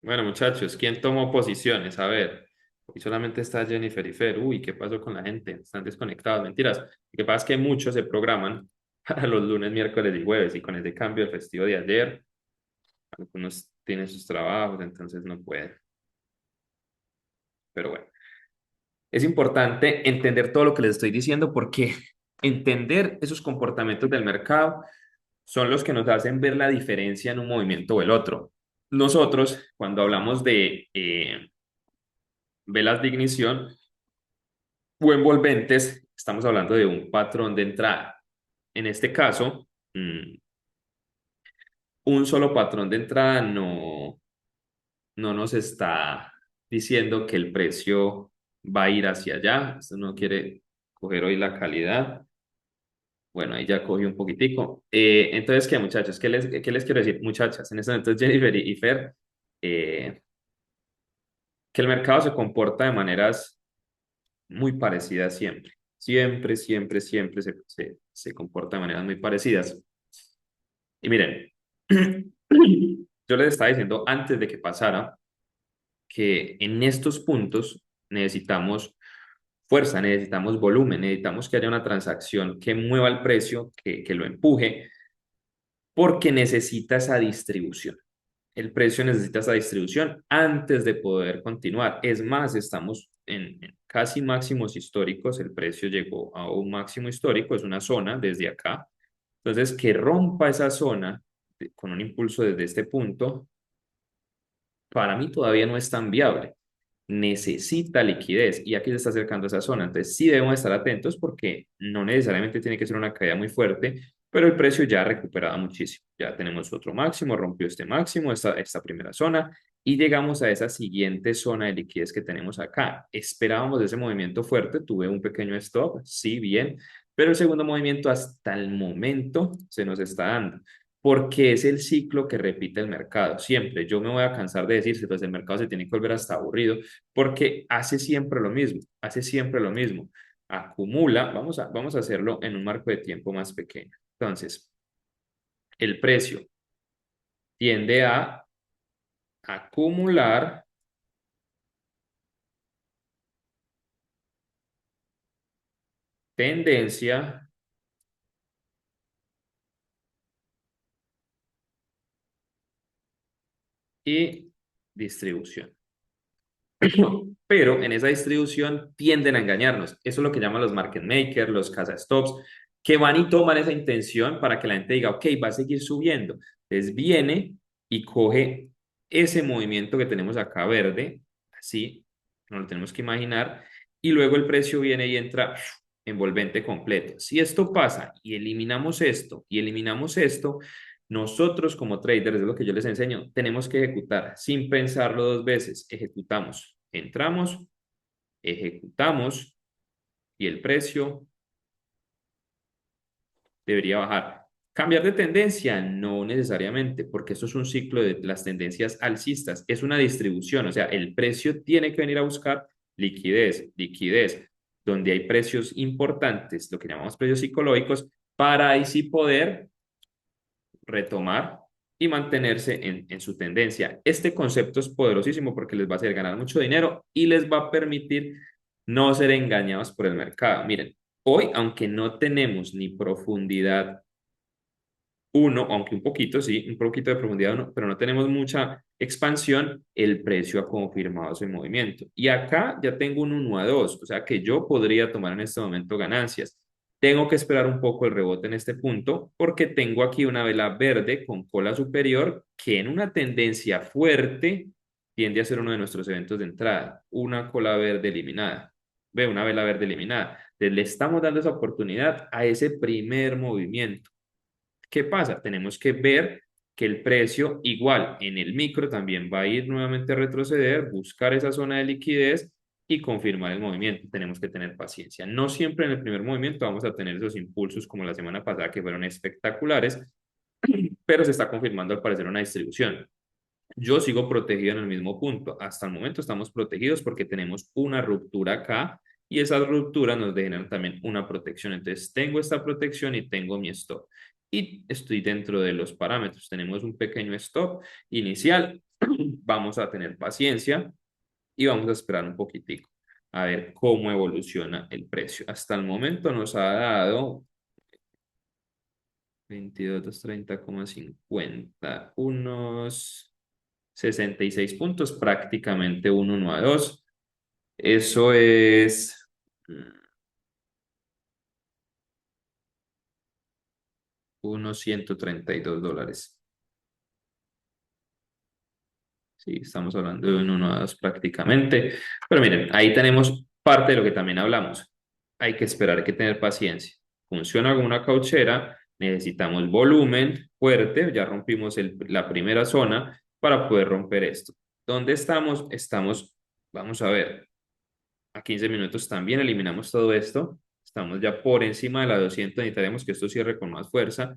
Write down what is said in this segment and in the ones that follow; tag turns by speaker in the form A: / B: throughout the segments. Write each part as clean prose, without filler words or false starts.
A: Bueno, muchachos, ¿quién tomó posiciones? A ver, hoy solamente está Jennifer y Fer. Uy, ¿qué pasó con la gente? Están desconectados. Mentiras. Lo que pasa es que muchos se programan para los lunes, miércoles y jueves, y con ese cambio de festivo de ayer, algunos tienen sus trabajos, entonces no pueden. Pero bueno, es importante entender todo lo que les estoy diciendo porque entender esos comportamientos del mercado son los que nos hacen ver la diferencia en un movimiento o el otro. Nosotros, cuando hablamos de velas de ignición, o envolventes, estamos hablando de un patrón de entrada. En este caso, un solo patrón de entrada no nos está diciendo que el precio va a ir hacia allá. Esto no quiere coger hoy la calidad. Bueno, ahí ya cogí un poquitico. Entonces, ¿qué, muchachos? ¿Qué les quiero decir? Muchachas, en este momento Jennifer y Fer, eh, que el mercado se comporta de maneras muy parecidas siempre. Siempre, siempre, siempre se comporta de maneras muy parecidas. Y miren, yo les estaba diciendo antes de que pasara que en estos puntos necesitamos fuerza, necesitamos volumen, necesitamos que haya una transacción que mueva el precio, que lo empuje, porque necesita esa distribución. El precio necesita esa distribución antes de poder continuar. Es más, estamos en casi máximos históricos. El precio llegó a un máximo histórico, es una zona desde acá. Entonces, que rompa esa zona con un impulso desde este punto, para mí todavía no es tan viable. Necesita liquidez y aquí se está acercando a esa zona. Entonces, sí debemos estar atentos porque no necesariamente tiene que ser una caída muy fuerte, pero el precio ya ha recuperado muchísimo. Ya tenemos otro máximo, rompió este máximo, esta primera zona y llegamos a esa siguiente zona de liquidez que tenemos acá. Esperábamos ese movimiento fuerte, tuve un pequeño stop, sí, bien, pero el segundo movimiento hasta el momento se nos está dando porque es el ciclo que repite el mercado. Siempre, yo me voy a cansar de decirse, pues el mercado se tiene que volver hasta aburrido, porque hace siempre lo mismo, hace siempre lo mismo. Acumula, vamos a hacerlo en un marco de tiempo más pequeño. Entonces, el precio tiende a acumular tendencia y distribución. Pero en esa distribución tienden a engañarnos. Eso es lo que llaman los market makers, los casa stops, que van y toman esa intención para que la gente diga, ok, va a seguir subiendo. Entonces viene y coge ese movimiento que tenemos acá verde, así, no lo tenemos que imaginar, y luego el precio viene y entra envolvente completo. Si esto pasa y eliminamos esto, nosotros como traders, es lo que yo les enseño, tenemos que ejecutar sin pensarlo dos veces. Ejecutamos, entramos, ejecutamos y el precio debería bajar. Cambiar de tendencia, no necesariamente, porque esto es un ciclo de las tendencias alcistas, es una distribución, o sea, el precio tiene que venir a buscar liquidez, liquidez, donde hay precios importantes, lo que llamamos precios psicológicos, para ahí sí poder retomar y mantenerse en su tendencia. Este concepto es poderosísimo porque les va a hacer ganar mucho dinero y les va a permitir no ser engañados por el mercado. Miren, hoy, aunque no tenemos ni profundidad uno, aunque un poquito, sí, un poquito de profundidad uno, pero no tenemos mucha expansión, el precio ha confirmado ese movimiento. Y acá ya tengo un 1 a 2, o sea que yo podría tomar en este momento ganancias. Tengo que esperar un poco el rebote en este punto porque tengo aquí una vela verde con cola superior que en una tendencia fuerte tiende a ser uno de nuestros eventos de entrada, una cola verde eliminada. Ve, una vela verde eliminada. Entonces, le estamos dando esa oportunidad a ese primer movimiento. ¿Qué pasa? Tenemos que ver que el precio igual en el micro también va a ir nuevamente a retroceder, buscar esa zona de liquidez y confirmar el movimiento. Tenemos que tener paciencia. No siempre en el primer movimiento vamos a tener esos impulsos como la semana pasada que fueron espectaculares, pero se está confirmando al parecer una distribución. Yo sigo protegido en el mismo punto. Hasta el momento estamos protegidos porque tenemos una ruptura acá y esas rupturas nos generan también una protección. Entonces, tengo esta protección y tengo mi stop. Y estoy dentro de los parámetros. Tenemos un pequeño stop inicial Vamos a tener paciencia y vamos a esperar un poquitico a ver cómo evoluciona el precio. Hasta el momento nos ha dado 22,230,50, unos 66 puntos, prácticamente un 1 a 2. Eso es unos $132. Sí, estamos hablando de un 1 a 2 prácticamente. Pero miren, ahí tenemos parte de lo que también hablamos. Hay que esperar, hay que tener paciencia. Funciona como una cauchera, necesitamos volumen fuerte, ya rompimos la primera zona para poder romper esto. ¿Dónde estamos? Estamos, vamos a ver, a 15 minutos también eliminamos todo esto. Estamos ya por encima de la 200, necesitaremos que esto cierre con más fuerza.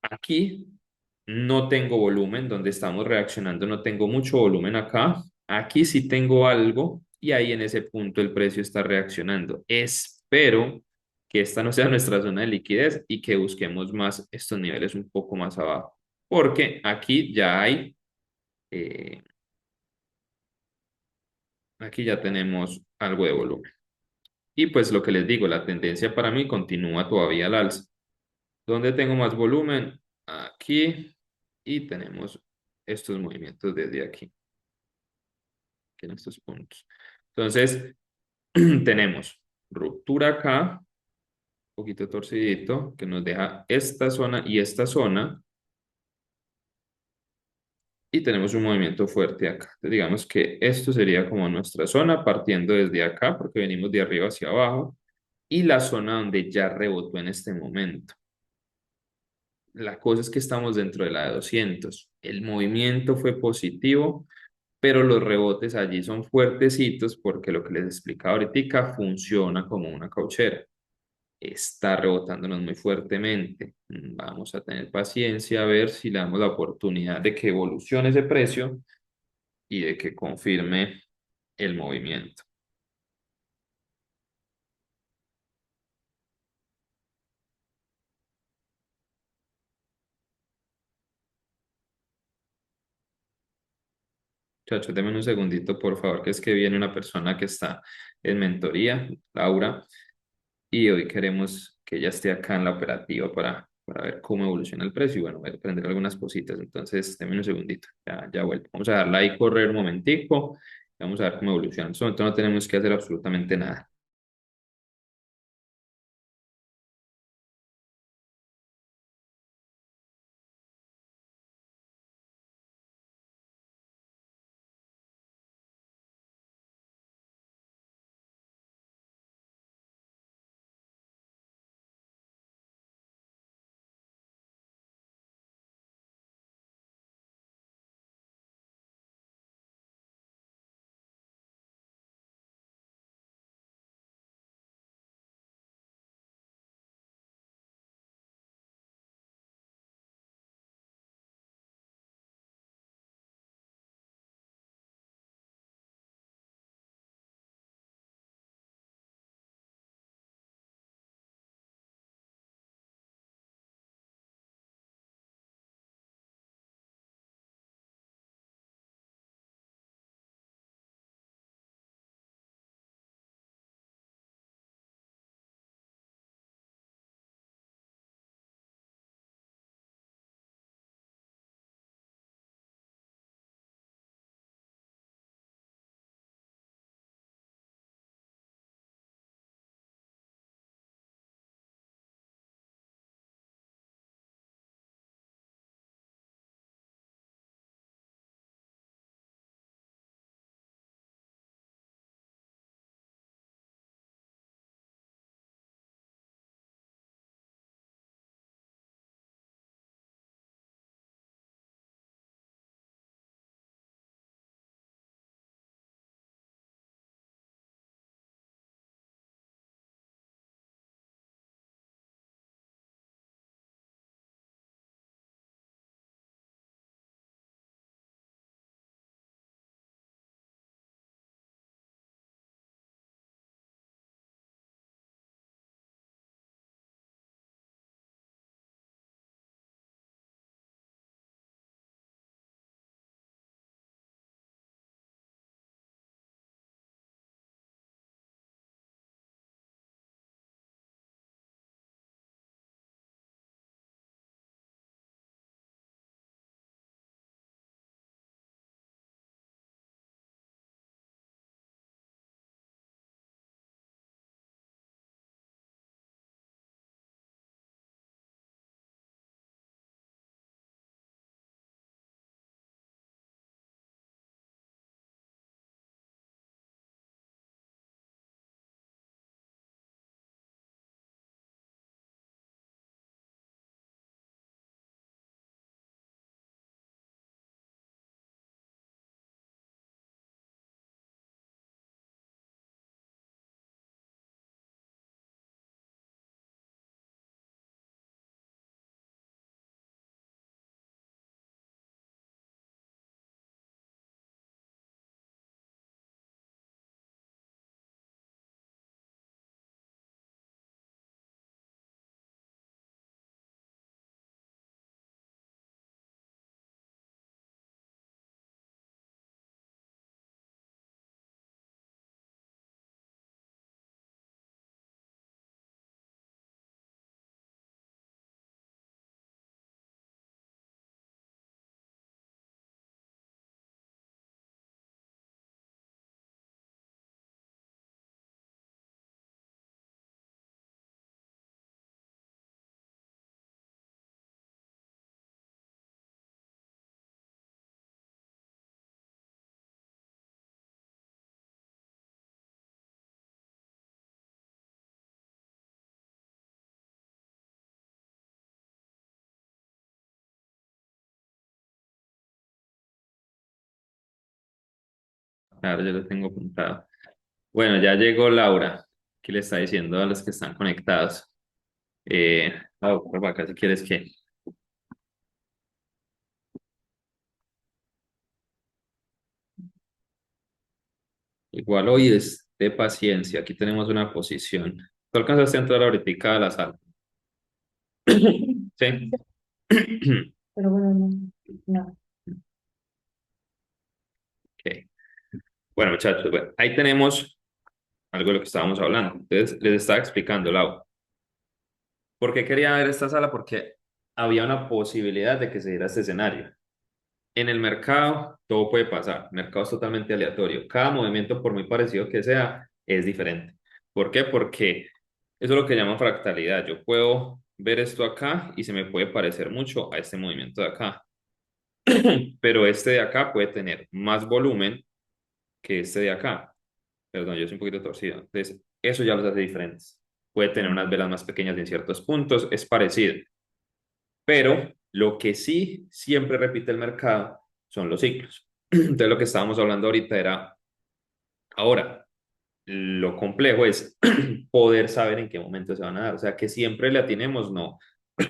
A: Aquí no tengo volumen, donde estamos reaccionando no tengo mucho volumen acá. Aquí sí tengo algo y ahí en ese punto el precio está reaccionando. Espero que esta no sea nuestra zona de liquidez y que busquemos más estos niveles un poco más abajo, porque eh, aquí ya tenemos algo de volumen. Y pues lo que les digo, la tendencia para mí continúa todavía al alza. ¿Dónde tengo más volumen? Aquí. Y tenemos estos movimientos desde aquí, que en estos puntos. Entonces, tenemos ruptura acá, un poquito torcidito, que nos deja esta zona y esta zona. Y tenemos un movimiento fuerte acá. Entonces, digamos que esto sería como nuestra zona, partiendo desde acá, porque venimos de arriba hacia abajo. Y la zona donde ya rebotó en este momento. La cosa es que estamos dentro de la de 200. El movimiento fue positivo, pero los rebotes allí son fuertecitos porque lo que les explicaba ahorita funciona como una cauchera. Está rebotándonos muy fuertemente. Vamos a tener paciencia a ver si le damos la oportunidad de que evolucione ese precio y de que confirme el movimiento. Chacho, denme un segundito, por favor, que es que viene una persona que está en mentoría, Laura, y hoy queremos que ella esté acá en la operativa para ver cómo evoluciona el precio y bueno, ver, aprender algunas cositas. Entonces, denme un segundito, ya vuelvo. Vamos a darla ahí correr un momentico, vamos a ver cómo evoluciona. En este momento no tenemos que hacer absolutamente nada. Claro, yo lo tengo apuntado. Bueno, ya llegó Laura, que le está diciendo a los que están conectados. Por acá si quieres que. Igual hoy es de paciencia. Aquí tenemos una posición. ¿Tú alcanzaste a entrar ahorita a la sala? Sí.
B: Pero bueno, no, no.
A: Ok. Bueno, muchachos, bueno, ahí tenemos algo de lo que estábamos hablando. Entonces, les estaba explicando, Laura. ¿Por qué quería ver esta sala? Porque había una posibilidad de que se diera este escenario. En el mercado todo puede pasar, el mercado es totalmente aleatorio. Cada movimiento, por muy parecido que sea, es diferente. ¿Por qué? Porque eso es lo que llaman fractalidad. Yo puedo ver esto acá y se me puede parecer mucho a este movimiento de acá, pero este de acá puede tener más volumen que este de acá. Perdón, yo soy un poquito torcido. Entonces, eso ya los hace diferentes. Puede tener unas velas más pequeñas en ciertos puntos, es parecido. Pero lo que sí siempre repite el mercado son los ciclos. Entonces lo que estábamos hablando ahorita era, ahora, lo complejo es poder saber en qué momento se van a dar. O sea, que siempre le atinemos, no,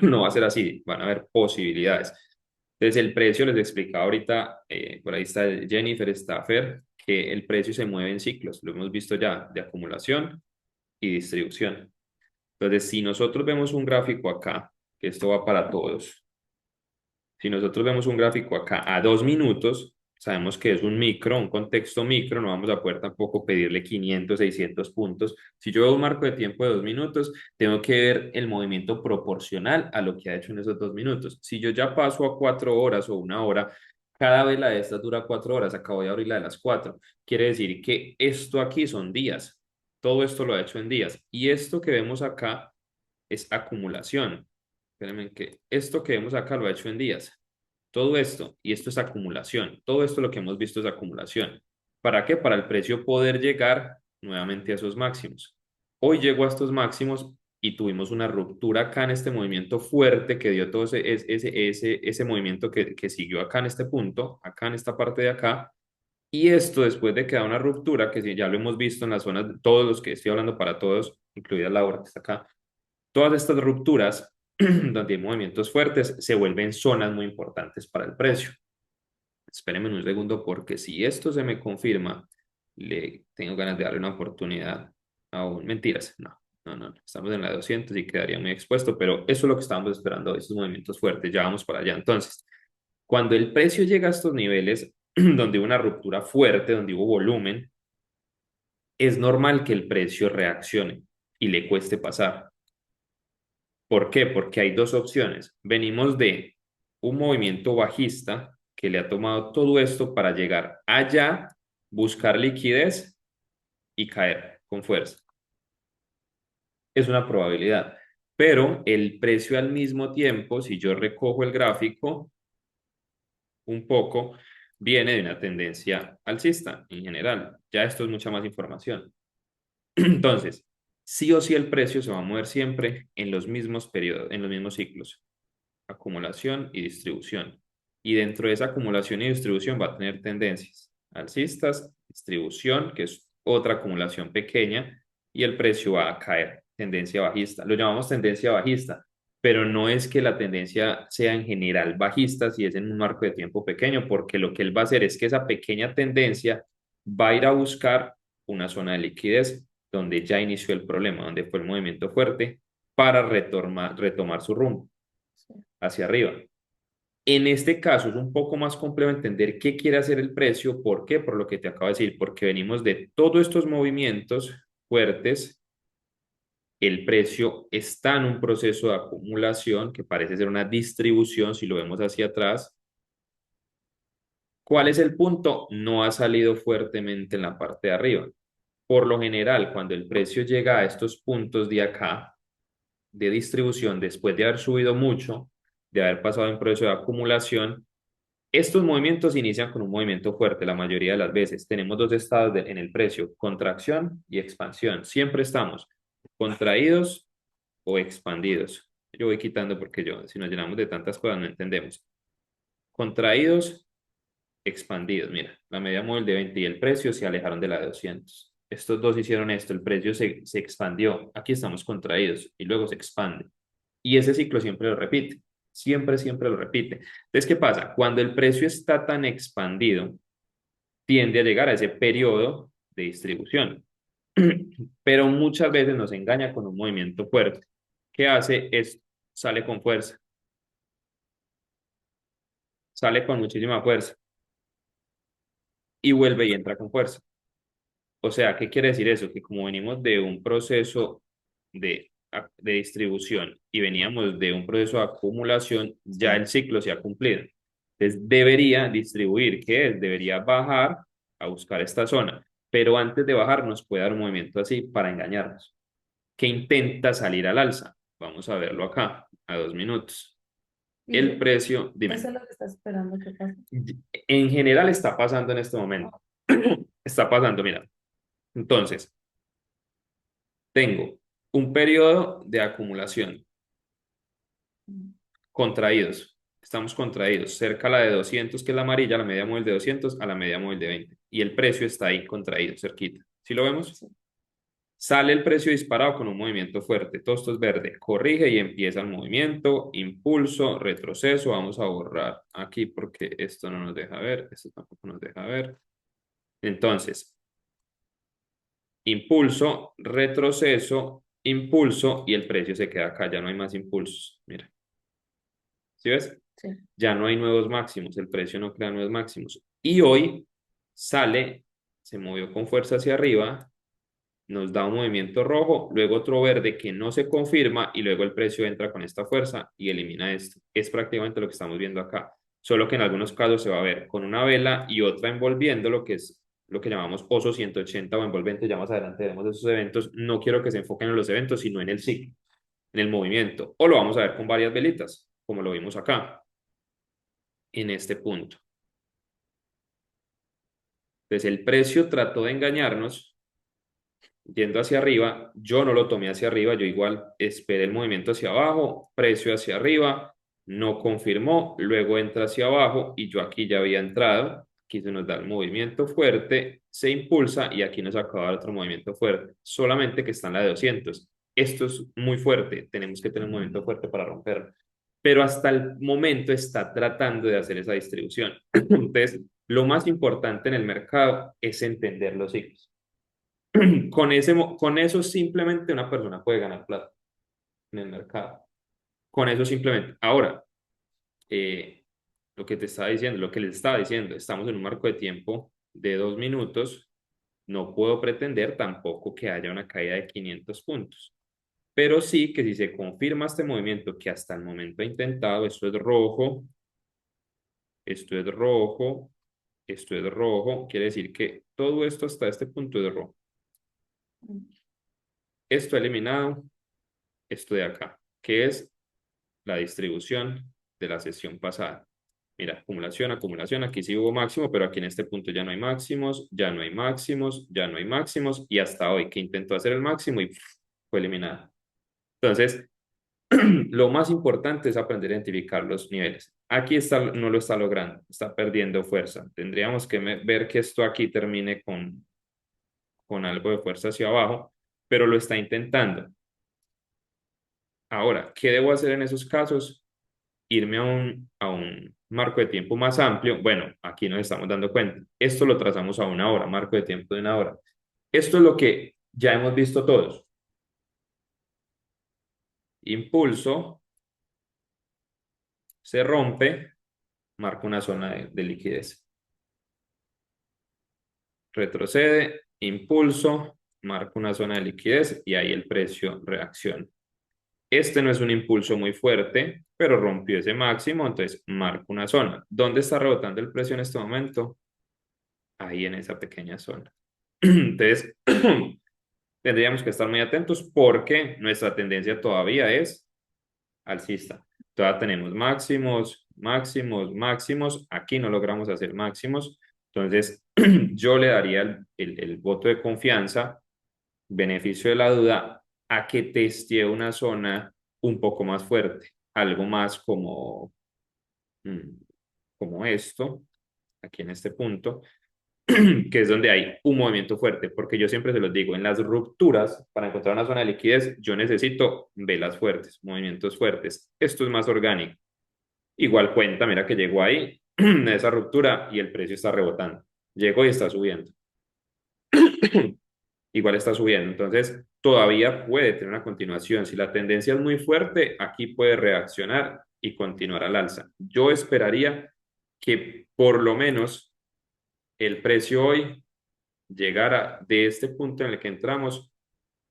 A: no va a ser así, van a haber posibilidades. Entonces el precio, les explicaba ahorita, por ahí está Jennifer Staffer, que el precio se mueve en ciclos, lo hemos visto ya, de acumulación y distribución. Entonces, si nosotros vemos un gráfico acá, que esto va para todos, si nosotros vemos un gráfico acá a 2 minutos, sabemos que es un micro, un contexto micro, no vamos a poder tampoco pedirle 500, 600 puntos. Si yo veo un marco de tiempo de 2 minutos, tengo que ver el movimiento proporcional a lo que ha hecho en esos 2 minutos. Si yo ya paso a 4 horas o una hora, cada vez la de estas dura 4 horas, acabo de abrir la de las 4. Quiere decir que esto aquí son días. Todo esto lo ha hecho en días. Y esto que vemos acá es acumulación. Espérenme que esto que vemos acá lo ha hecho en días. Todo esto, y esto es acumulación. Todo esto lo que hemos visto es acumulación. ¿Para qué? Para el precio poder llegar nuevamente a esos máximos. Hoy llegó a estos máximos y tuvimos una ruptura acá en este movimiento fuerte que dio todo ese movimiento que siguió acá en este punto, acá en esta parte de acá. Y esto después de que da una ruptura, que ya lo hemos visto en las zonas, de todos los que estoy hablando para todos, incluida Laura que está acá, todas estas rupturas, donde hay movimientos fuertes, se vuelven zonas muy importantes para el precio. Espérenme un segundo porque si esto se me confirma, le tengo ganas de darle una oportunidad aún. Mentiras, no, no, no, estamos en la 200 y quedaría muy expuesto, pero eso es lo que estábamos esperando, esos movimientos fuertes, ya vamos para allá. Entonces, cuando el precio llega a estos niveles, donde hubo una ruptura fuerte, donde hubo volumen, es normal que el precio reaccione y le cueste pasar. ¿Por qué? Porque hay dos opciones. Venimos de un movimiento bajista que le ha tomado todo esto para llegar allá, buscar liquidez y caer con fuerza. Es una probabilidad. Pero el precio al mismo tiempo, si yo recojo el gráfico un poco, viene de una tendencia alcista en general. Ya esto es mucha más información. Entonces, sí o sí el precio se va a mover siempre en los mismos periodos, en los mismos ciclos. Acumulación y distribución. Y dentro de esa acumulación y distribución va a tener tendencias alcistas, distribución, que es otra acumulación pequeña, y el precio va a caer, tendencia bajista. Lo llamamos tendencia bajista, pero no es que la tendencia sea en general bajista si es en un marco de tiempo pequeño, porque lo que él va a hacer es que esa pequeña tendencia va a ir a buscar una zona de liquidez donde ya inició el problema, donde fue el movimiento fuerte, para retomar su rumbo hacia arriba. En este caso es un poco más complejo entender qué quiere hacer el precio. ¿Por qué? Por lo que te acabo de decir, porque venimos de todos estos movimientos fuertes. El precio está en un proceso de acumulación que parece ser una distribución si lo vemos hacia atrás. ¿Cuál es el punto? No ha salido fuertemente en la parte de arriba. Por lo general, cuando el precio llega a estos puntos de acá, de distribución, después de haber subido mucho, de haber pasado en proceso de acumulación, estos movimientos inician con un movimiento fuerte la mayoría de las veces. Tenemos dos estados en el precio, contracción y expansión. Siempre estamos contraídos o expandidos. Yo voy quitando porque si nos llenamos de tantas cosas no entendemos. Contraídos expandidos. Mira, la media móvil de 20 y el precio se alejaron de la de 200. Estos dos hicieron esto, el precio se expandió. Aquí estamos contraídos y luego se expande. Y ese ciclo siempre lo repite. Siempre, siempre lo repite. Entonces, ¿qué pasa? Cuando el precio está tan expandido, tiende a llegar a ese periodo de distribución. Pero muchas veces nos engaña con un movimiento fuerte. ¿Qué hace? Sale con fuerza, sale con muchísima fuerza y vuelve y entra con fuerza. O sea, ¿qué quiere decir eso? Que como venimos de un proceso de distribución y veníamos de un proceso de acumulación, ya el ciclo se ha cumplido. Entonces debería distribuir, ¿qué es? Debería bajar a buscar esta zona, pero antes de bajar nos puede dar un movimiento así para engañarnos, que intenta salir al alza. Vamos a verlo acá, a 2 minutos.
B: Y
A: El precio,
B: eso
A: dime,
B: es lo que estás esperando que pase.
A: en general está pasando en este momento. Está pasando, mira. Entonces, tengo un periodo de acumulación, contraídos. Estamos contraídos, cerca a la de 200, que es la amarilla, la media móvil de 200 a la media móvil de 20. Y el precio está ahí contraído, cerquita. ¿Sí lo vemos?
B: Sí.
A: Sale el precio disparado con un movimiento fuerte. Todo esto es verde. Corrige y empieza el movimiento, impulso, retroceso. Vamos a borrar aquí porque esto no nos deja ver. Esto tampoco nos deja ver. Entonces, impulso, retroceso, impulso y el precio se queda acá. Ya no hay más impulsos. Mira, ¿sí ves?
B: Sí.
A: Ya no hay nuevos máximos. El precio no crea nuevos máximos. Y hoy sale, se movió con fuerza hacia arriba, nos da un movimiento rojo, luego otro verde que no se confirma y luego el precio entra con esta fuerza y elimina esto. Es prácticamente lo que estamos viendo acá, solo que en algunos casos se va a ver con una vela y otra envolviendo lo que es lo que llamamos oso 180 o envolvente. Ya más adelante veremos esos eventos. No quiero que se enfoquen en los eventos, sino en el ciclo, en el movimiento. O lo vamos a ver con varias velitas, como lo vimos acá, en este punto. Entonces el precio trató de engañarnos yendo hacia arriba, yo no lo tomé hacia arriba, yo igual esperé el movimiento hacia abajo, precio hacia arriba, no confirmó, luego entra hacia abajo y yo aquí ya había entrado, aquí se nos da el movimiento fuerte, se impulsa y aquí nos acaba de dar otro movimiento fuerte, solamente que está en la de 200. Esto es muy fuerte, tenemos que tener un movimiento fuerte para romperlo, pero hasta el momento está tratando de hacer esa distribución. Entonces, lo más importante en el mercado es entender los ciclos. Con eso simplemente una persona puede ganar plata en el mercado. Con eso simplemente. Ahora, eh, lo que te estaba diciendo, lo que les estaba diciendo, estamos en un marco de tiempo de 2 minutos. No puedo pretender tampoco que haya una caída de 500 puntos. Pero sí que si se confirma este movimiento que hasta el momento ha intentado, esto es rojo, esto es rojo, quiere decir que todo esto hasta este punto es rojo. Esto eliminado, esto de acá, que es la distribución de la sesión pasada. Mira, acumulación, acumulación, aquí sí hubo máximo, pero aquí en este punto ya no hay máximos, ya no hay máximos, ya no hay máximos, y hasta hoy que intentó hacer el máximo y fue eliminada. Entonces, lo más importante es aprender a identificar los niveles. Aquí está, no lo está logrando, está perdiendo fuerza. Tendríamos que ver que esto aquí termine con algo de fuerza hacia abajo, pero lo está intentando. Ahora, ¿qué debo hacer en esos casos? Irme a un marco de tiempo más amplio. Bueno, aquí nos estamos dando cuenta. Esto lo trazamos a 1 hora, marco de tiempo de 1 hora. Esto es lo que ya hemos visto todos. Impulso, se rompe, marca una zona de liquidez. Retrocede, impulso, marca una zona de liquidez y ahí el precio reacciona. Este no es un impulso muy fuerte, pero rompió ese máximo, entonces marca una zona. ¿Dónde está rebotando el precio en este momento? Ahí en esa pequeña zona. Entonces, tendríamos que estar muy atentos porque nuestra tendencia todavía es alcista. Todavía tenemos máximos, máximos, máximos. Aquí no logramos hacer máximos. Entonces, yo le daría el voto de confianza, beneficio de la duda, a que testee una zona un poco más fuerte. Algo más como, como esto. aquí en este punto, que es donde hay un movimiento fuerte, porque yo siempre se los digo, en las rupturas, para encontrar una zona de liquidez, yo necesito velas fuertes, movimientos fuertes. Esto es más orgánico. Igual cuenta, mira que llegó ahí, esa ruptura y el precio está rebotando. Llegó y está subiendo. Igual está subiendo. Entonces, todavía puede tener una continuación. Si la tendencia es muy fuerte, aquí puede reaccionar y continuar al alza. Yo esperaría que por lo menos el precio hoy llegara de este punto en el que entramos,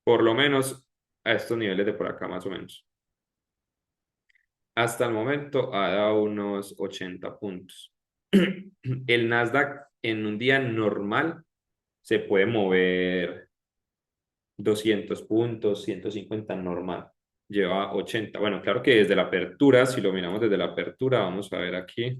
A: por lo menos a estos niveles de por acá, más o menos. Hasta el momento ha dado unos 80 puntos. El Nasdaq en un día normal se puede mover 200 puntos, 150 normal. Lleva 80. Bueno, claro que desde la apertura, si lo miramos desde la apertura, vamos a ver aquí.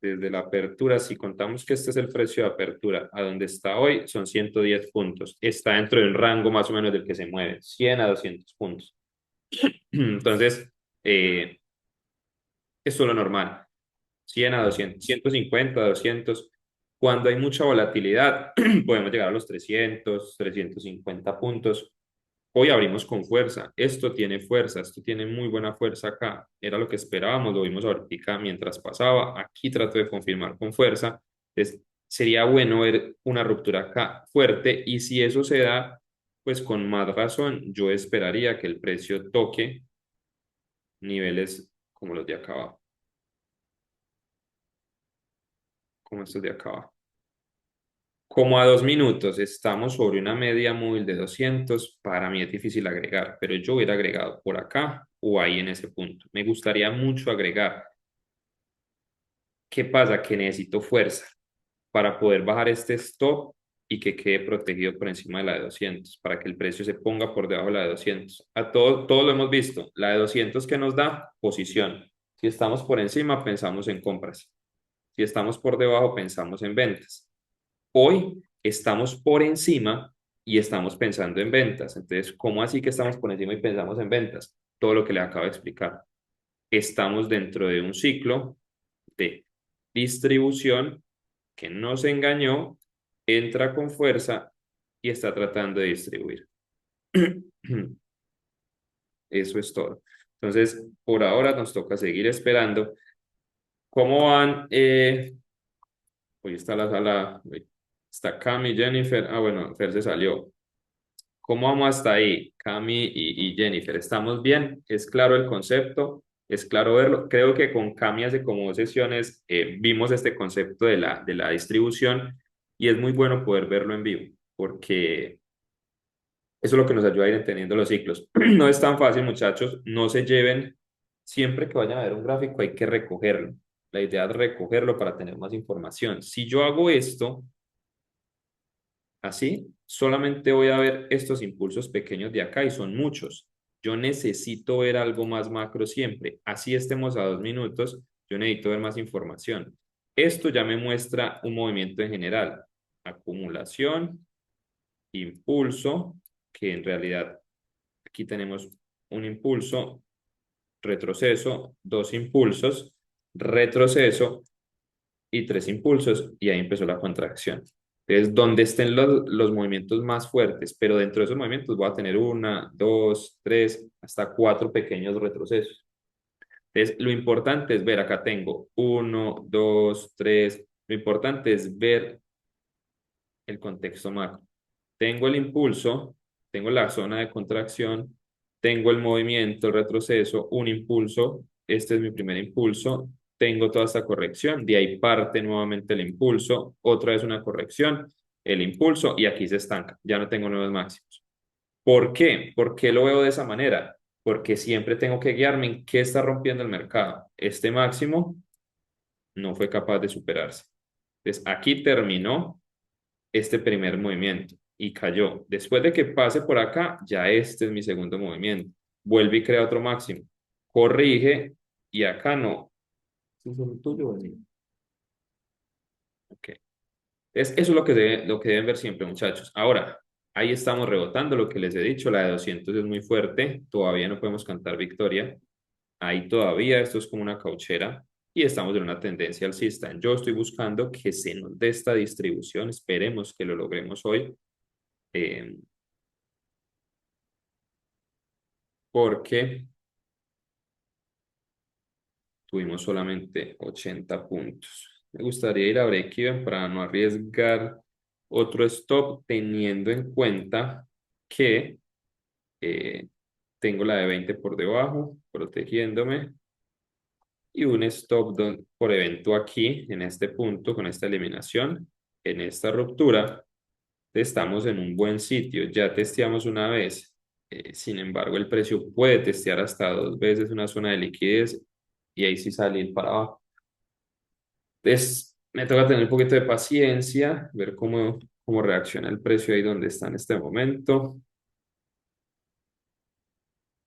A: Desde la apertura, si contamos que este es el precio de apertura, a donde está hoy son 110 puntos. Está dentro del rango más o menos del que se mueve, 100 a 200 puntos. Entonces, esto es lo normal. 100 a 200, 150, 200. Cuando hay mucha volatilidad, podemos llegar a los 300, 350 puntos. Hoy abrimos con fuerza. Esto tiene fuerza, esto tiene muy buena fuerza acá. Era lo que esperábamos, lo vimos ahorita mientras pasaba. Aquí trato de confirmar con fuerza. Entonces, sería bueno ver una ruptura acá fuerte y si eso se da, pues con más razón, yo esperaría que el precio toque niveles como los de acá abajo, como estos de acá abajo. Como a 2 minutos estamos sobre una media móvil de 200, para mí es difícil agregar, pero yo hubiera agregado por acá o ahí en ese punto. Me gustaría mucho agregar. ¿Qué pasa? Que necesito fuerza para poder bajar este stop y que quede protegido por encima de la de 200, para que el precio se ponga por debajo de la de 200. A todo lo hemos visto. La de 200 que nos da posición. Si estamos por encima, pensamos en compras. Si estamos por debajo, pensamos en ventas. Hoy estamos por encima y estamos pensando en ventas. Entonces, ¿cómo así que estamos por encima y pensamos en ventas? Todo lo que le acabo de explicar. Estamos dentro de un ciclo de distribución que nos engañó, entra con fuerza y está tratando de distribuir. Eso es todo. Entonces, por ahora nos toca seguir esperando. ¿Cómo van? Hoy está la sala. Está Cami, Jennifer. Ah, bueno, Fer se salió. ¿Cómo vamos hasta ahí, Cami y Jennifer? ¿Estamos bien? ¿Es claro el concepto? ¿Es claro verlo? Creo que con Cami hace como 2 sesiones vimos este concepto de la distribución y es muy bueno poder verlo en vivo porque eso es lo que nos ayuda a ir entendiendo los ciclos. No es tan fácil, muchachos, no se lleven, siempre que vayan a ver un gráfico hay que recogerlo. La idea es recogerlo para tener más información. Si yo hago esto, así, solamente voy a ver estos impulsos pequeños de acá y son muchos. Yo necesito ver algo más macro siempre. Así estemos a 2 minutos, yo necesito ver más información. Esto ya me muestra un movimiento en general. Acumulación, impulso, que en realidad aquí tenemos un impulso, retroceso, dos impulsos, retroceso y tres impulsos y ahí empezó la contracción. Entonces, donde estén los movimientos más fuertes, pero dentro de esos movimientos voy a tener una, dos, tres, hasta cuatro pequeños retrocesos. Entonces, lo importante es ver, acá tengo uno, dos, tres, lo importante es ver el contexto macro. Tengo el impulso, tengo la zona de contracción, tengo el movimiento, el retroceso, un impulso, este es mi primer impulso, tengo toda esta corrección, de ahí parte nuevamente el impulso, otra vez una corrección, el impulso y aquí se estanca, ya no tengo nuevos máximos. ¿Por qué? ¿Por qué lo veo de esa manera? Porque siempre tengo que guiarme en qué está rompiendo el mercado. Este máximo no fue capaz de superarse. Entonces, aquí terminó este primer movimiento y cayó. Después de que pase por acá, ya este es mi segundo movimiento. Vuelve y crea otro máximo. Corrige y acá no. ¿Este es el tuyo o el mío? Ok. Eso es lo que deben ver siempre, muchachos. Ahora, ahí estamos rebotando lo que les he dicho. La de 200 es muy fuerte. Todavía no podemos cantar victoria. Ahí todavía esto es como una cauchera. y estamos en una tendencia alcista. Yo estoy buscando que se nos dé esta distribución, esperemos que lo logremos hoy, eh, porque tuvimos solamente 80 puntos. Me gustaría ir a break-even para no arriesgar otro stop, teniendo en cuenta que eh, tengo la de 20 por debajo, protegiéndome, y un stop por evento aquí, en este punto, con esta eliminación, en esta ruptura. Estamos en un buen sitio, ya testeamos una vez, sin embargo el precio puede testear hasta dos veces una zona de liquidez y ahí sí salir para abajo. Entonces me toca tener un poquito de paciencia, ver cómo reacciona el precio ahí donde está en este momento.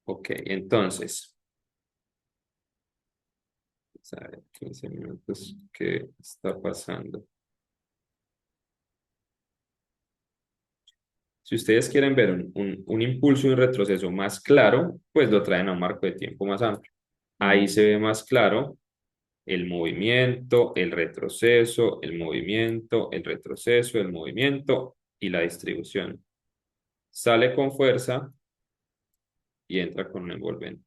A: Ok, entonces, vamos a ver, 15 minutos, ¿qué está pasando? Si ustedes quieren ver un impulso y un retroceso más claro, pues lo traen a un marco de tiempo más amplio. Ahí
B: Ujú.
A: se ve más claro el movimiento, el retroceso, el movimiento, el retroceso, el movimiento y la distribución. Sale con fuerza y entra con un envolvente.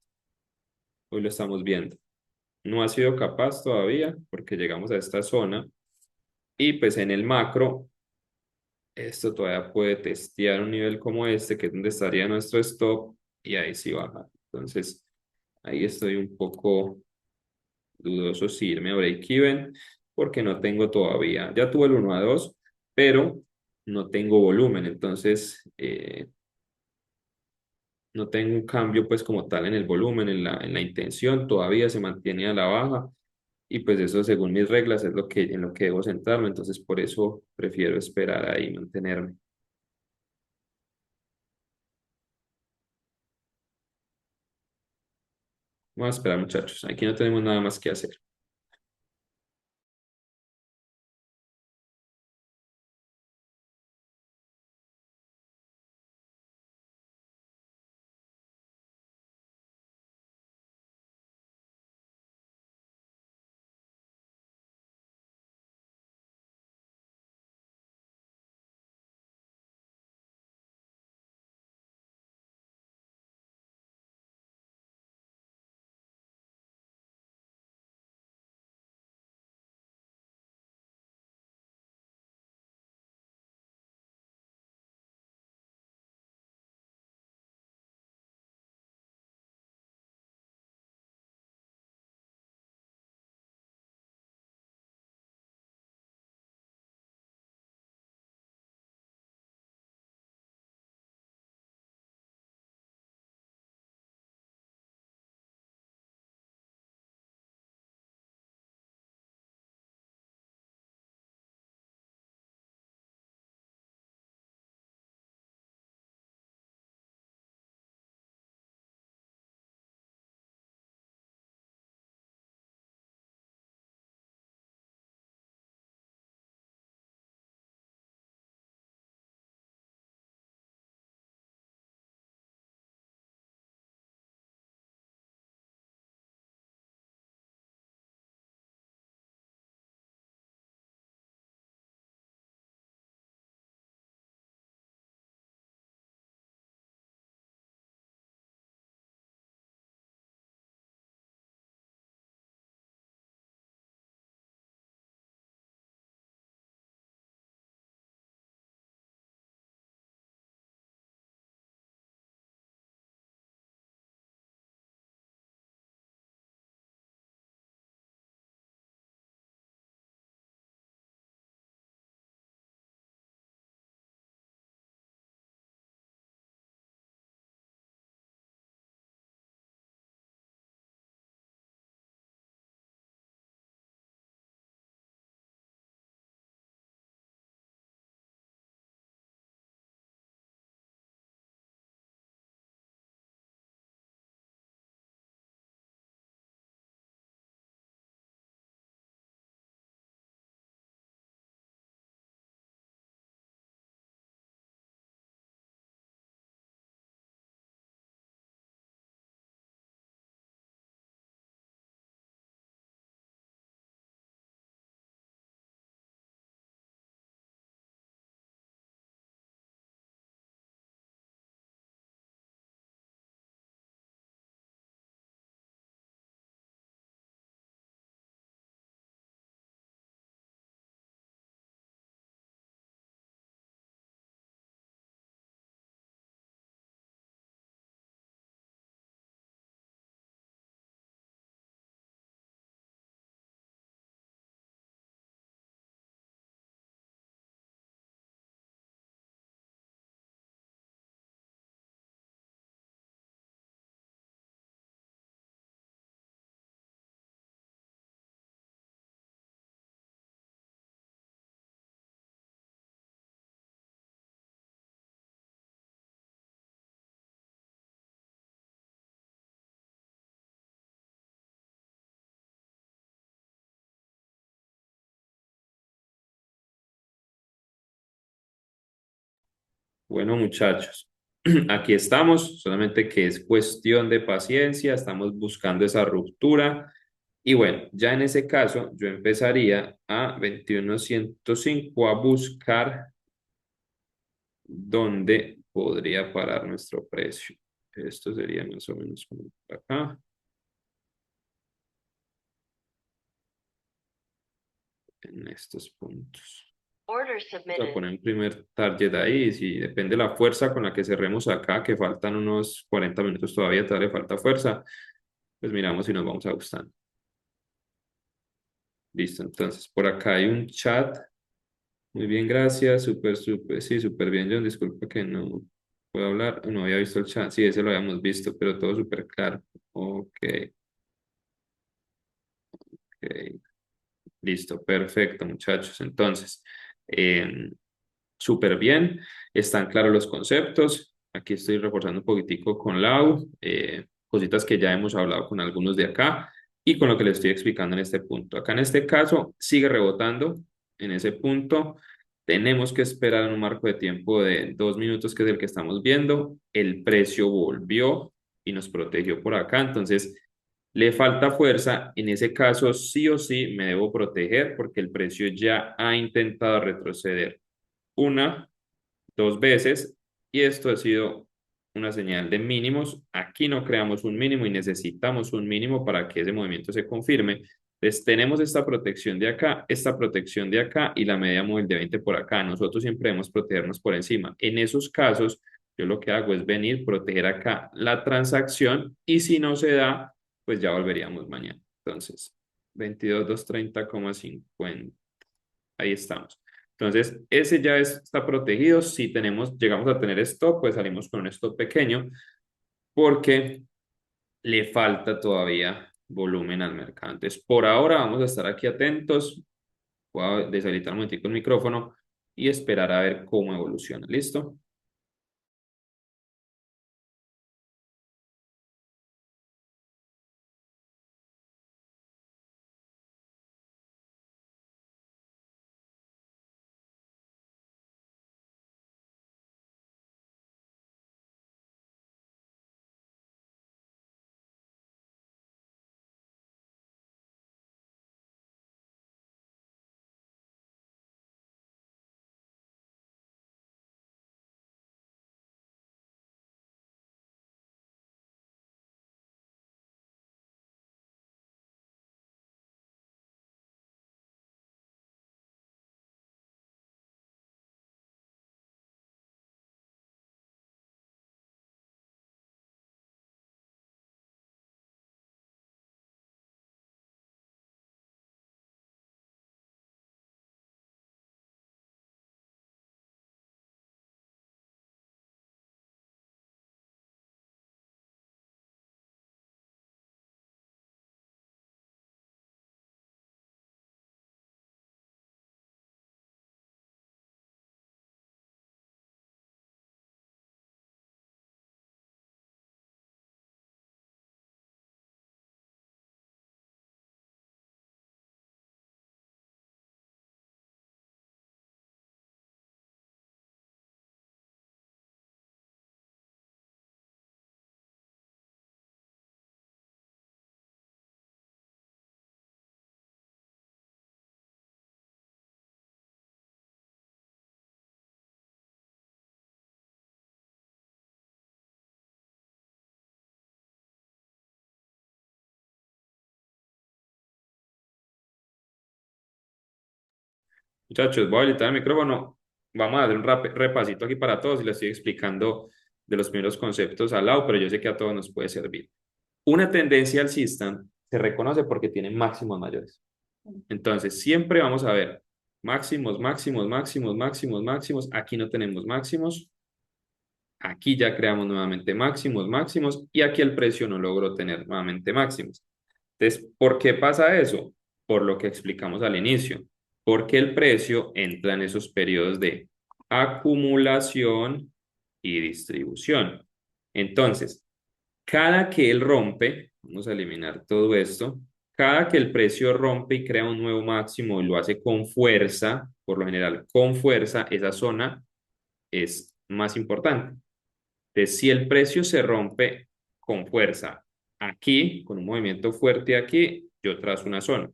A: Hoy lo estamos viendo. No ha sido capaz todavía porque llegamos a esta zona y pues en el macro esto todavía puede testear un nivel como este, que es donde estaría nuestro stop y ahí sí baja. Entonces ahí estoy un poco dudoso si irme a break-even porque no tengo todavía, ya tuve el 1 a 2, pero no tengo volumen, entonces no tengo un cambio pues como tal en el volumen, en la intención, todavía se mantiene a la baja y pues eso según mis reglas es en lo que debo centrarme, entonces por eso prefiero esperar ahí, mantenerme. Vamos a esperar muchachos, aquí no tenemos nada más que hacer. Bueno, muchachos, aquí estamos, solamente que es cuestión de paciencia, estamos buscando esa ruptura. Y bueno, ya en ese caso, yo empezaría a 21.105 a buscar dónde podría parar nuestro precio. Esto sería más o menos como por acá, en estos puntos.
C: Order
A: Voy a
C: submitted.
A: poner un primer target ahí, y si depende de la fuerza con la que cerremos acá, que faltan unos 40 minutos todavía le falta fuerza, pues miramos si nos vamos ajustando. Listo, entonces por acá hay un chat. Muy bien, gracias. Súper, súper, sí, súper bien, John. Disculpa que no puedo hablar. No había visto el chat. Sí, ese lo habíamos visto, pero todo súper claro. Ok, ok. Listo, perfecto, muchachos. Entonces, eh, súper bien. Están claros los conceptos. Aquí estoy reforzando un poquitico con Lau, cositas que ya hemos hablado con algunos de acá y con lo que les estoy explicando en este punto. Acá en este caso sigue rebotando en ese punto. Tenemos que esperar en un marco de tiempo de 2 minutos, que es el que estamos viendo. El precio volvió y nos protegió por acá. Entonces, le falta fuerza. En ese caso, sí o sí me debo proteger porque el precio ya ha intentado retroceder una, dos veces, y esto ha sido una señal de mínimos. Aquí no creamos un mínimo y necesitamos un mínimo para que ese movimiento se confirme. Entonces tenemos esta protección de acá, esta protección de acá y la media móvil de 20 por acá. Nosotros siempre debemos protegernos por encima. En esos casos, yo lo que hago es venir, proteger acá la transacción, y si no se da, pues ya volveríamos mañana. Entonces, 22.230,50. Ahí estamos. Entonces, ese ya está protegido. Si llegamos a tener stop, pues salimos con un stop pequeño porque le falta todavía volumen al mercado. Entonces, por ahora vamos a estar aquí atentos. Voy a deshabilitar un momentico el micrófono y esperar a ver cómo evoluciona. ¿Listo? Muchachos, voy a habilitar el micrófono. Vamos a dar un repasito aquí para todos y les estoy explicando de los primeros conceptos al lado, pero yo sé que a todos nos puede servir. Una tendencia alcista se reconoce porque tiene máximos mayores. Entonces, siempre vamos a ver máximos, máximos, máximos, máximos, máximos. Aquí no tenemos máximos. Aquí ya creamos nuevamente máximos, máximos. Y aquí el precio no logró tener nuevamente máximos. Entonces, ¿por qué pasa eso? Por lo que explicamos al inicio. Porque el precio entra en esos periodos de acumulación y distribución. Entonces, cada que él rompe, vamos a eliminar todo esto, cada que el precio rompe y crea un nuevo máximo y lo hace con fuerza, por lo general con fuerza, esa zona es más importante. Entonces, si el precio se rompe con fuerza aquí, con un movimiento fuerte aquí, yo trazo una zona.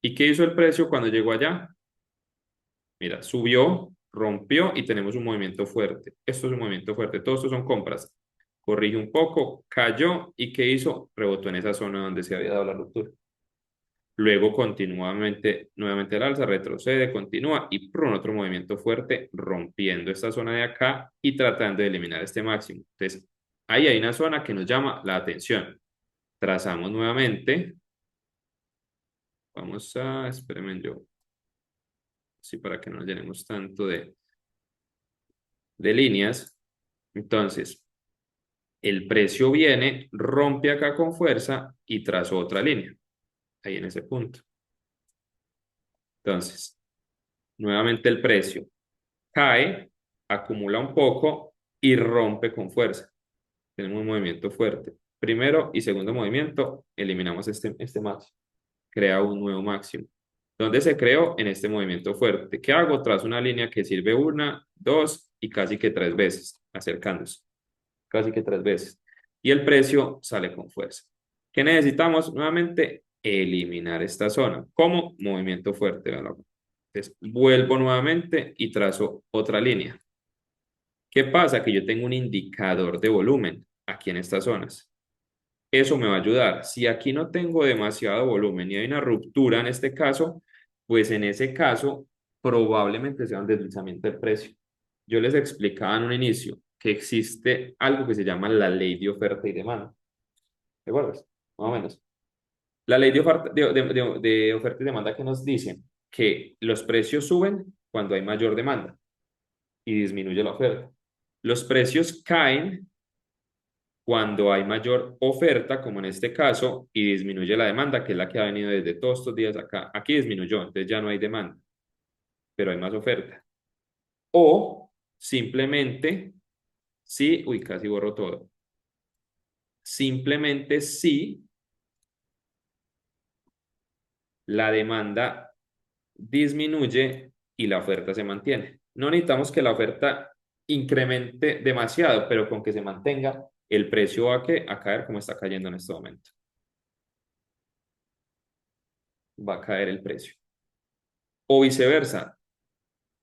A: ¿Y qué hizo el precio cuando llegó allá? Mira, subió, rompió y tenemos un movimiento fuerte. Esto es un movimiento fuerte. Todos estos son compras. Corrige un poco, cayó y ¿qué hizo? Rebotó en esa zona donde se había dado la ruptura. Luego continuamente, nuevamente al alza, retrocede, continúa y por otro movimiento fuerte, rompiendo esta zona de acá y tratando de eliminar este máximo. Entonces, ahí hay una zona que nos llama la atención. Trazamos nuevamente. Vamos a, espérenme yo, así para que no nos llenemos tanto de líneas. Entonces, el precio viene, rompe acá con fuerza y trazo otra línea, ahí en ese punto. Entonces, nuevamente el precio cae, acumula un poco y rompe con fuerza. Tenemos un movimiento fuerte. Primero y segundo movimiento, eliminamos este máximo. Crea un nuevo máximo. ¿Dónde se creó? En este movimiento fuerte. ¿Qué hago? Tras una línea que sirve una, dos y casi que tres veces, acercándose. Casi que tres veces. Y el precio sale con fuerza. ¿Qué necesitamos? Nuevamente, eliminar esta zona. ¿Cómo? Movimiento fuerte. Entonces, vuelvo nuevamente y trazo otra línea. ¿Qué pasa? Que yo tengo un indicador de volumen aquí en estas zonas. Eso me va a ayudar. Si aquí no tengo demasiado volumen y hay una ruptura en este caso, pues en ese caso probablemente sea un deslizamiento del precio. Yo les explicaba en un inicio que existe algo que se llama la ley de oferta y demanda. ¿Te acuerdas? Más o menos. La ley de oferta, de oferta y demanda que nos dicen que los precios suben cuando hay mayor demanda y disminuye la oferta. Los precios caen cuando hay mayor oferta, como en este caso, y disminuye la demanda, que es la que ha venido desde todos estos días acá. Aquí disminuyó, entonces ya no hay demanda, pero hay más oferta. O simplemente, sí, uy, casi borro todo. Simplemente sí, la demanda disminuye y la oferta se mantiene. No necesitamos que la oferta incremente demasiado, pero con que se mantenga, el precio va a caer como está cayendo en este momento. Va a caer el precio. O viceversa,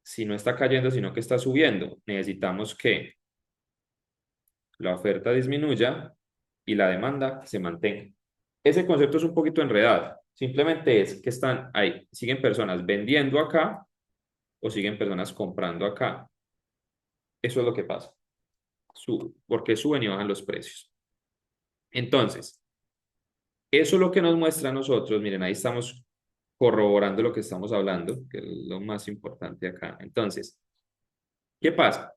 A: si no está cayendo, sino que está subiendo, necesitamos que la oferta disminuya y la demanda se mantenga. Ese concepto es un poquito enredado. Simplemente es que están ahí, siguen personas vendiendo acá o siguen personas comprando acá. Eso es lo que pasa. Porque suben y bajan los precios. Entonces, eso es lo que nos muestra a nosotros. Miren, ahí estamos corroborando lo que estamos hablando, que es lo más importante acá. Entonces, ¿qué pasa?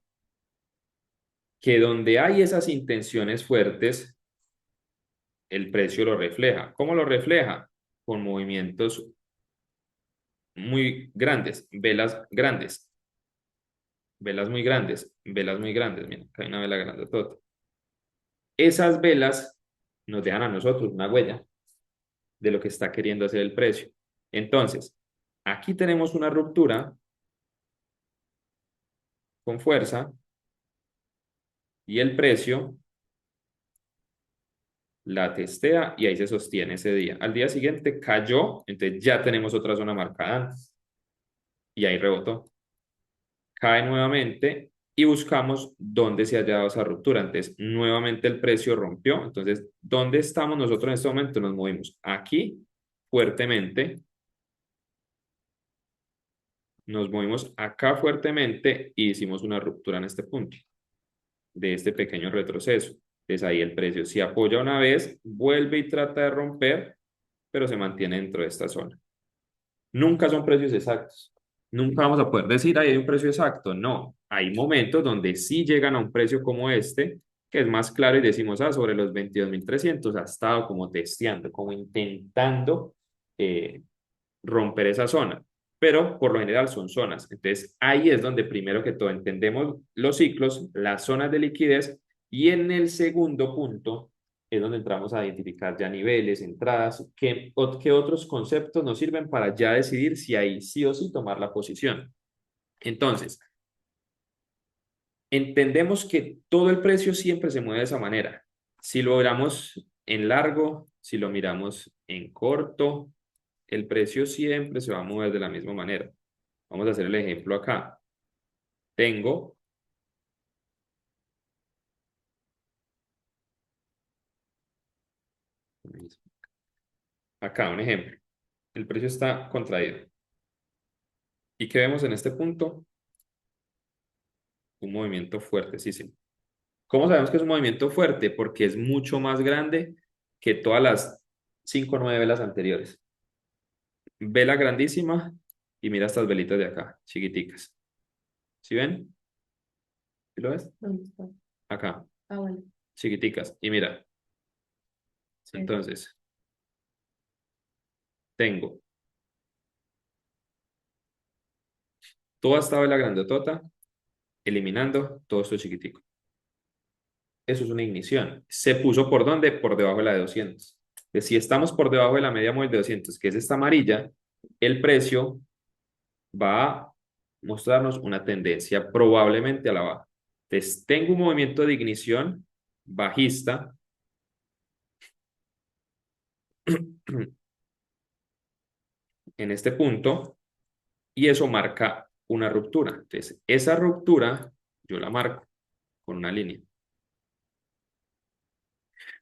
A: Que donde hay esas intenciones fuertes, el precio lo refleja. ¿Cómo lo refleja? Con movimientos muy grandes, velas muy grandes, velas muy grandes. Mira, acá hay una vela grande toda. Esas velas nos dejan a nosotros una huella de lo que está queriendo hacer el precio. Entonces, aquí tenemos una ruptura con fuerza y el precio la testea y ahí se sostiene ese día. Al día siguiente cayó, entonces ya tenemos otra zona marcada antes y ahí rebotó. Cae nuevamente y buscamos dónde se haya dado esa ruptura. Entonces, nuevamente el precio rompió. Entonces, ¿dónde estamos nosotros en este momento? Nos movimos aquí fuertemente, nos movimos acá fuertemente y hicimos una ruptura en este punto de este pequeño retroceso. Entonces, ahí el precio si apoya una vez, vuelve y trata de romper, pero se mantiene dentro de esta zona. Nunca son precios exactos. Nunca vamos a poder decir, ahí hay un precio exacto. No, hay momentos donde sí llegan a un precio como este, que es más claro y decimos, sobre los 22.300 ha estado como testeando, como intentando eh, romper esa zona. Pero por lo general son zonas. Entonces ahí es donde primero que todo entendemos los ciclos, las zonas de liquidez y en el segundo punto es donde entramos a identificar ya niveles, entradas, qué otros conceptos nos sirven para ya decidir si hay sí o sí tomar la posición. Entonces, Entendemos que todo el precio siempre se mueve de esa manera. Si lo miramos en largo, si lo miramos en corto, el precio siempre se va a mover de la misma manera. Vamos a hacer el ejemplo acá. Tengo acá un ejemplo. El precio está contraído. ¿Y qué vemos en este punto? Un movimiento fuertecísimo. ¿Cómo sabemos que es un movimiento fuerte? Porque es mucho más grande que todas las 5 o 9 velas anteriores. Vela grandísima y mira estas velitas de acá, chiquiticas. ¿Sí ven? ¿Sí lo ves?
B: ¿Dónde está?
A: Acá,
B: Ah, bueno.
A: chiquiticas. Y mira,
B: Sí.
A: entonces, tengo toda esta vela grandotota eliminando todo esto chiquitico. Eso es una ignición. ¿Se puso por dónde? Por debajo de la de 200. Entonces, si estamos por debajo de la media móvil de 200, que es esta amarilla, el precio va a mostrarnos una tendencia probablemente a la baja. Entonces, tengo un movimiento de ignición bajista en este punto y eso marca una ruptura. Entonces, esa ruptura yo la marco con una línea.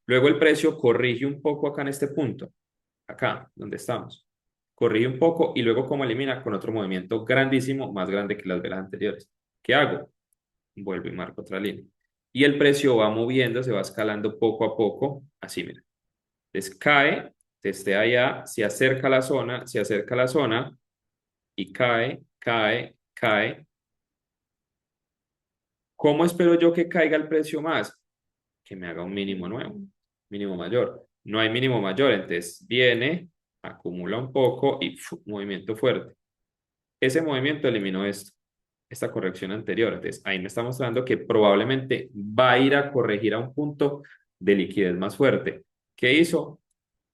A: Luego el precio corrige un poco acá en este punto, acá donde estamos. Corrige un poco y luego como elimina con otro movimiento grandísimo, más grande que las velas anteriores. ¿Qué hago? Vuelvo y marco otra línea. Y el precio va moviendo, se va escalando poco a poco, así mira. Entonces cae, desde allá, se acerca a la zona, se acerca a la zona y cae, cae, cae. ¿Cómo espero yo que caiga el precio más? Que me haga un mínimo nuevo, mínimo mayor. No hay mínimo mayor, entonces viene, acumula un poco y movimiento fuerte. Ese movimiento eliminó esto, esta corrección anterior. Entonces ahí me está mostrando que probablemente va a ir a corregir a un punto de liquidez más fuerte. ¿Qué hizo?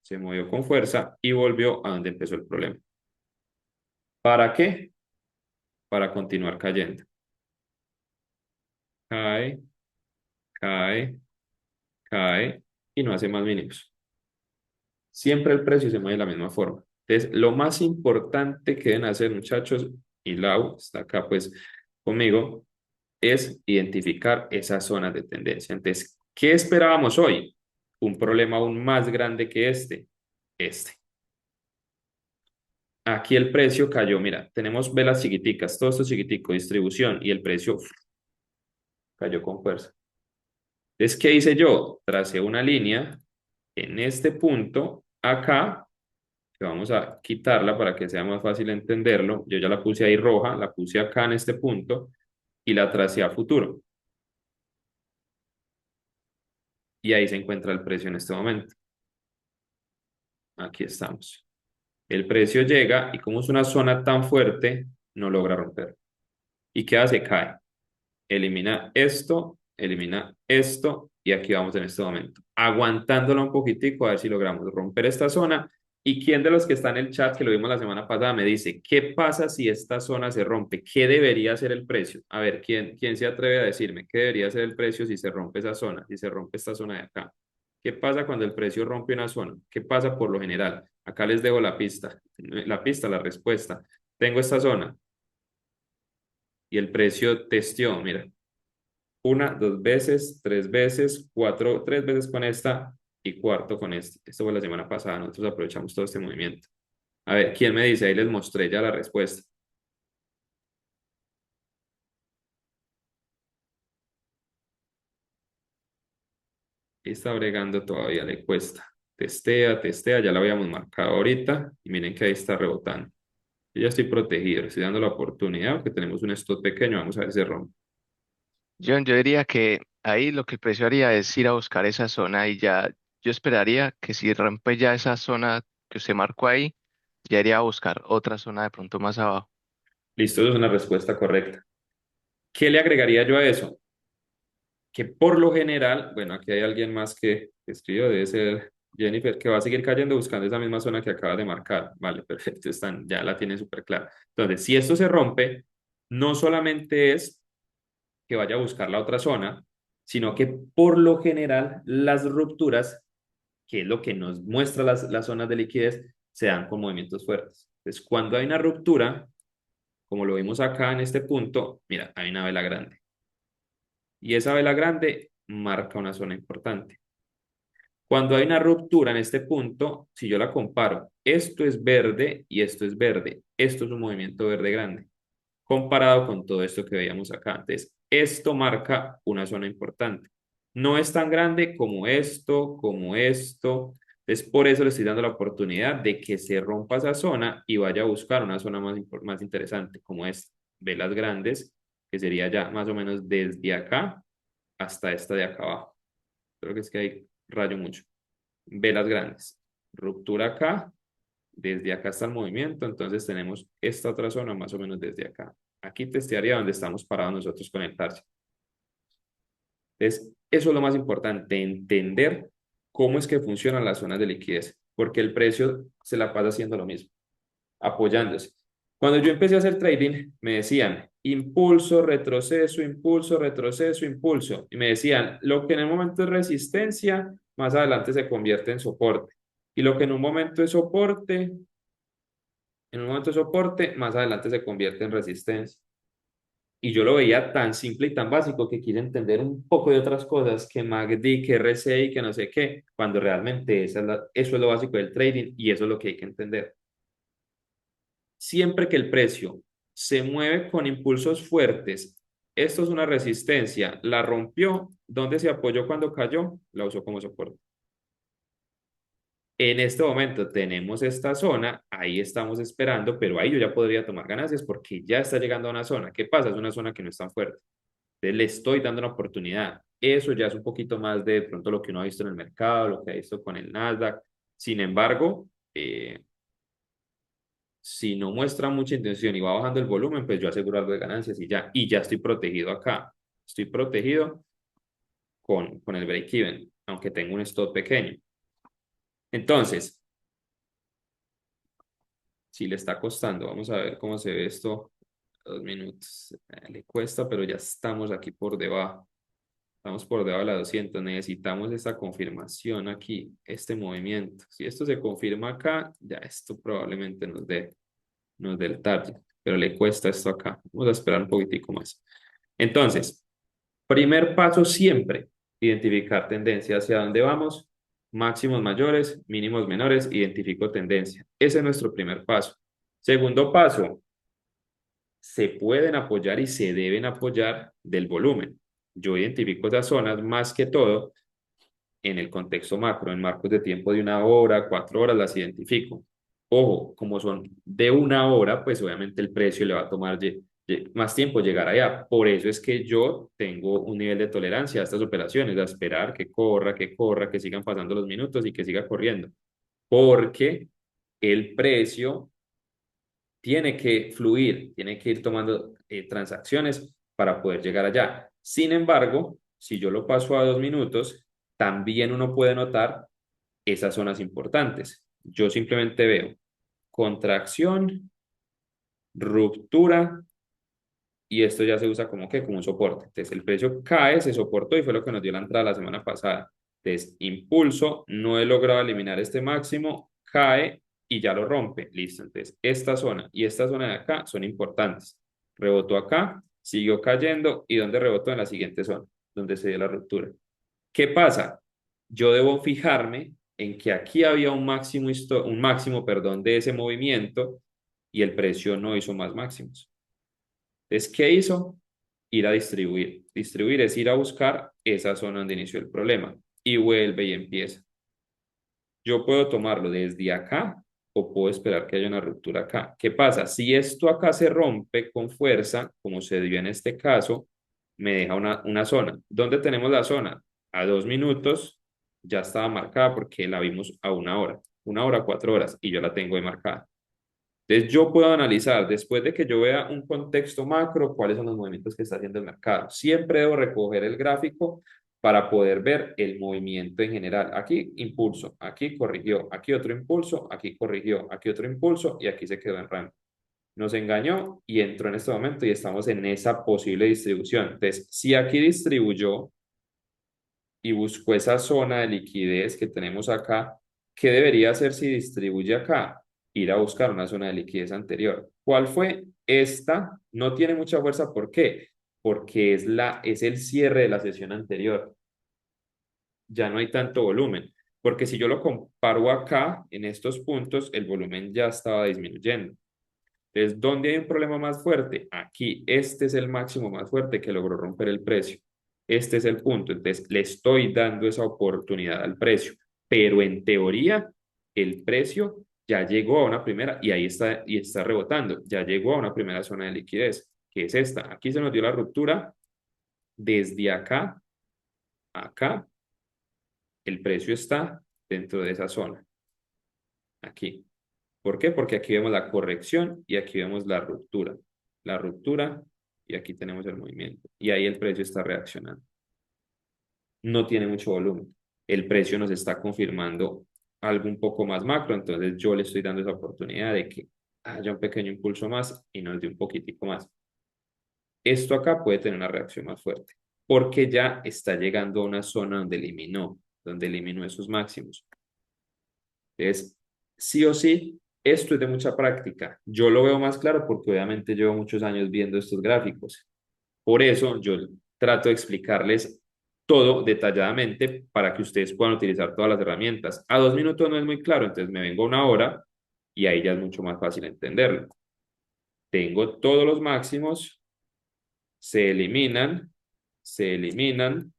A: Se movió con fuerza y volvió a donde empezó el problema. ¿Para qué? Para continuar cayendo. Cae, cae, cae y no hace más mínimos. Siempre el precio se mueve de la misma forma. Entonces, lo más importante que deben hacer, muchachos, y Lau está acá pues conmigo, es identificar esas zonas de tendencia. Entonces, ¿qué esperábamos hoy? Un problema aún más grande que este. Aquí el precio cayó, mira, tenemos velas chiquiticas, todo esto chiquitico, distribución, y el precio cayó con fuerza. Entonces, ¿qué hice yo? Tracé una línea en este punto, acá, que vamos a quitarla para que sea más fácil entenderlo. Yo ya la puse ahí roja, la puse acá en este punto y la tracé a futuro. Y ahí se encuentra el precio en este momento. Aquí estamos. El precio llega y como es una zona tan fuerte, no logra romper. ¿Y qué hace? Cae. Elimina esto y aquí vamos en este momento. Aguantándolo un poquitico a ver si logramos romper esta zona. ¿Y quién de los que está en el chat, que lo vimos la semana pasada, me dice, qué pasa si esta zona se rompe? ¿Qué debería ser el precio? A ver, ¿quién se atreve a decirme qué debería ser el precio si se rompe esa zona, si se rompe esta zona de acá? ¿Qué pasa cuando el precio rompe una zona? ¿Qué pasa por lo general? Acá les dejo la respuesta. Tengo esta zona y el precio testeó, mira, una, dos veces, tres veces, cuatro, tres veces con esta y cuarto con este. Esto fue la semana pasada, nosotros aprovechamos todo este movimiento. A ver, ¿quién me dice? Ahí les mostré ya la respuesta. Ahí está bregando todavía, le cuesta. Testea, testea, ya la habíamos marcado ahorita y miren que ahí está rebotando. Yo ya estoy protegido, estoy dando la oportunidad porque tenemos un stop pequeño, vamos a ver si se rompe.
C: John, yo diría que ahí lo que el precio haría es ir a buscar esa zona y ya yo esperaría que si rompe ya esa zona que usted marcó ahí, ya iría a buscar otra zona de pronto más abajo.
A: Listo, eso es una respuesta correcta. ¿Qué le agregaría yo a eso? Que por lo general, bueno, aquí hay alguien más que escribió, debe ser Jennifer, que va a seguir cayendo buscando esa misma zona que acaba de marcar. Vale, perfecto, ya la tienen súper clara. Entonces, si esto se rompe, no solamente es que vaya a buscar la otra zona, sino que por lo general las rupturas, que es lo que nos muestra las zonas de liquidez, se dan con movimientos fuertes. Entonces, cuando hay una ruptura, como lo vimos acá en este punto, mira, hay una vela grande. Y esa vela grande marca una zona importante. Cuando hay una ruptura en este punto, si yo la comparo, esto es verde y esto es verde. Esto es un movimiento verde grande, comparado con todo esto que veíamos acá. Entonces, esto marca una zona importante. No es tan grande como esto, como esto. Entonces, por eso le estoy dando la oportunidad de que se rompa esa zona y vaya a buscar una zona más interesante, como esta. Velas grandes, que sería ya más o menos desde acá hasta esta de acá abajo. Creo que es que hay rayo mucho. Velas grandes. Ruptura acá, desde acá está el movimiento, entonces tenemos esta otra zona más o menos desde acá. Aquí testearía donde estamos parados nosotros con el target. Entonces, eso es lo más importante, entender cómo es que funcionan las zonas de liquidez, porque el precio se la pasa haciendo lo mismo, apoyándose. Cuando yo empecé a hacer trading, me decían impulso, retroceso, impulso, retroceso, impulso. Y me decían, lo que en el momento es resistencia, más adelante se convierte en soporte. Y lo que en un momento es soporte, más adelante se convierte en resistencia. Y yo lo veía tan simple y tan básico que quise entender un poco de otras cosas, que MACD, que RSI, que no sé qué, cuando realmente eso es lo básico del trading y eso es lo que hay que entender. Siempre que el precio se mueve con impulsos fuertes, esto es una resistencia, la rompió, ¿dónde se apoyó cuando cayó? La usó como soporte. En este momento tenemos esta zona, ahí estamos esperando, pero ahí yo ya podría tomar ganancias porque ya está llegando a una zona. ¿Qué pasa? Es una zona que no es tan fuerte. Entonces le estoy dando una oportunidad. Eso ya es un poquito más de pronto lo que uno ha visto en el mercado, lo que ha visto con el Nasdaq. Sin embargo, si no muestra mucha intención y va bajando el volumen, pues yo aseguro algo de ganancias y ya estoy protegido acá. Estoy protegido con el break-even, aunque tengo un stop pequeño. Entonces, si le está costando, vamos a ver cómo se ve esto. 2 minutos. Le cuesta, pero ya estamos aquí por debajo. Estamos por debajo de la 200. Necesitamos esta confirmación aquí, este movimiento. Si esto se confirma acá, ya esto probablemente nos dé el target, pero le cuesta esto acá. Vamos a esperar un poquitico más. Entonces, primer paso siempre, identificar tendencia hacia dónde vamos, máximos mayores, mínimos menores, identifico tendencia. Ese es nuestro primer paso. Segundo paso, se pueden apoyar y se deben apoyar del volumen. Yo identifico esas zonas más que todo en el contexto macro, en marcos de tiempo de 1 hora, 4 horas, las identifico. Ojo, como son de 1 hora, pues obviamente el precio le va a tomar más tiempo llegar allá. Por eso es que yo tengo un nivel de tolerancia a estas operaciones, a esperar que corra, que sigan pasando los minutos y que siga corriendo. Porque el precio tiene que fluir, tiene que ir tomando transacciones para poder llegar allá. Sin embargo, si yo lo paso a 2 minutos, también uno puede notar esas zonas importantes. Yo simplemente veo contracción, ruptura, y esto ya se usa como que como un soporte. Entonces el precio cae, se soportó y fue lo que nos dio la entrada la semana pasada. Entonces impulso, no he logrado eliminar este máximo, cae y ya lo rompe. Listo. Entonces esta zona y esta zona de acá son importantes. Rebotó acá, siguió cayendo y ¿dónde rebotó? En la siguiente zona, donde se dio la ruptura. ¿Qué pasa? Yo debo fijarme en que aquí había un máximo, perdón, de ese movimiento y el precio no hizo más máximos. Entonces, ¿qué hizo? Ir a distribuir. Distribuir es ir a buscar esa zona donde inició el problema y vuelve y empieza. Yo puedo tomarlo desde acá o puedo esperar que haya una ruptura acá. ¿Qué pasa? Si esto acá se rompe con fuerza, como se dio en este caso, me deja una zona. ¿Dónde tenemos la zona? A 2 minutos ya estaba marcada porque la vimos a 1 hora. 1 hora, 4 horas y yo la tengo ahí marcada. Entonces yo puedo analizar, después de que yo vea un contexto macro, cuáles son los movimientos que está haciendo el mercado. Siempre debo recoger el gráfico para poder ver el movimiento en general. Aquí impulso, aquí corrigió, aquí otro impulso, aquí corrigió, aquí otro impulso y aquí se quedó en rango. nos engañó y entró en este momento y estamos en esa posible distribución. Entonces, si aquí distribuyó y buscó esa zona de liquidez que tenemos acá, ¿qué debería hacer si distribuye acá? Ir a buscar una zona de liquidez anterior. ¿Cuál fue? Esta no tiene mucha fuerza. ¿Por qué? Porque es el cierre de la sesión anterior. Ya no hay tanto volumen. Porque si yo lo comparo acá, en estos puntos, el volumen ya estaba disminuyendo. Entonces, ¿dónde hay un problema más fuerte? Aquí, este es el máximo más fuerte que logró romper el precio. Este es el punto. Entonces, le estoy dando esa oportunidad al precio. Pero en teoría, el precio ya llegó a una primera, y está rebotando, ya llegó a una primera zona de liquidez, que es esta. Aquí se nos dio la ruptura. Desde acá, acá, el precio está dentro de esa zona. Aquí. ¿Por qué? Porque aquí vemos la corrección y aquí vemos la ruptura. La ruptura y aquí tenemos el movimiento. Y ahí el precio está reaccionando. No tiene mucho volumen. El precio nos está confirmando algo un poco más macro, entonces yo le estoy dando esa oportunidad de que haya un pequeño impulso más y nos dé un poquitico más. Esto acá puede tener una reacción más fuerte, porque ya está llegando a una zona donde eliminó esos máximos. Entonces, sí o sí, esto es de mucha práctica. Yo lo veo más claro porque obviamente llevo muchos años viendo estos gráficos. Por eso yo trato de explicarles todo detalladamente para que ustedes puedan utilizar todas las herramientas. A 2 minutos no es muy claro, entonces me vengo a una hora y ahí ya es mucho más fácil entenderlo. Tengo todos los máximos, se eliminan, se eliminan,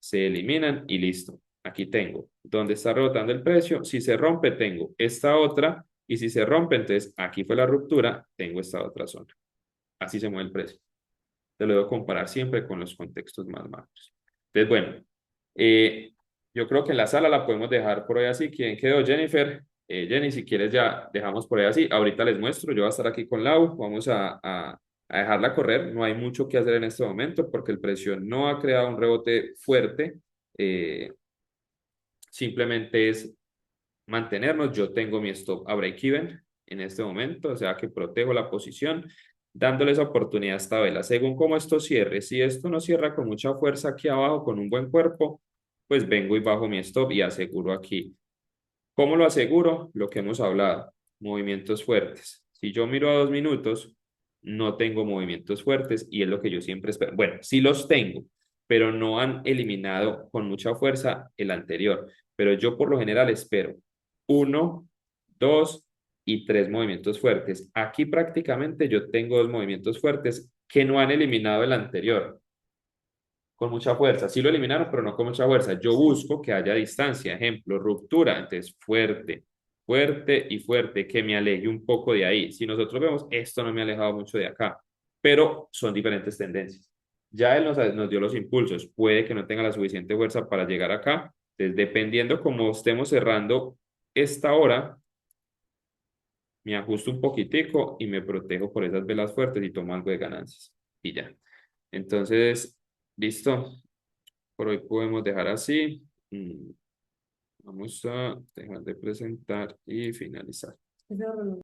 A: se eliminan y listo. Aquí tengo donde está rebotando el precio. Si se rompe, tengo esta otra. Y si se rompe, entonces aquí fue la ruptura, tengo esta otra zona. Así se mueve el precio. Te lo debo comparar siempre con los contextos más macros. Entonces, bueno, yo creo que en la sala la podemos dejar por hoy así. ¿Quién quedó? Jennifer. Jenny, si quieres ya dejamos por ahí así. Ahorita les muestro, yo voy a estar aquí con Lau. Vamos a dejarla correr. No hay mucho que hacer en este momento porque el precio no ha creado un rebote fuerte. Eh, Simplemente es mantenernos. Yo tengo mi stop a break-even en este momento, o sea que protejo la posición, dándole esa oportunidad a esta vela. Según cómo esto cierre, si esto no cierra con mucha fuerza aquí abajo, con un buen cuerpo, pues vengo y bajo mi stop y aseguro aquí. ¿Cómo lo aseguro? Lo que hemos hablado, movimientos fuertes. Si yo miro a 2 minutos, no tengo movimientos fuertes y es lo que yo siempre espero. Bueno, sí los tengo, pero no han eliminado con mucha fuerza el anterior. Pero yo por lo general espero 1, 2 y 3 movimientos fuertes. Aquí prácticamente yo tengo 2 movimientos fuertes que no han eliminado el anterior con mucha fuerza. Sí lo eliminaron, pero no con mucha fuerza. Yo busco que haya distancia. Ejemplo, ruptura. Entonces, fuerte, fuerte y fuerte, que me aleje un poco de ahí. Si nosotros vemos, esto no me ha alejado mucho de acá, pero son diferentes tendencias. Ya él nos dio los impulsos. Puede que no tenga la suficiente fuerza para llegar acá. Entonces, dependiendo cómo estemos cerrando esta hora, me ajusto un poquitico y me protejo por esas velas fuertes y tomo algo de ganancias. Y ya. Entonces, listo. Por hoy podemos dejar así. Vamos a dejar de presentar y finalizar.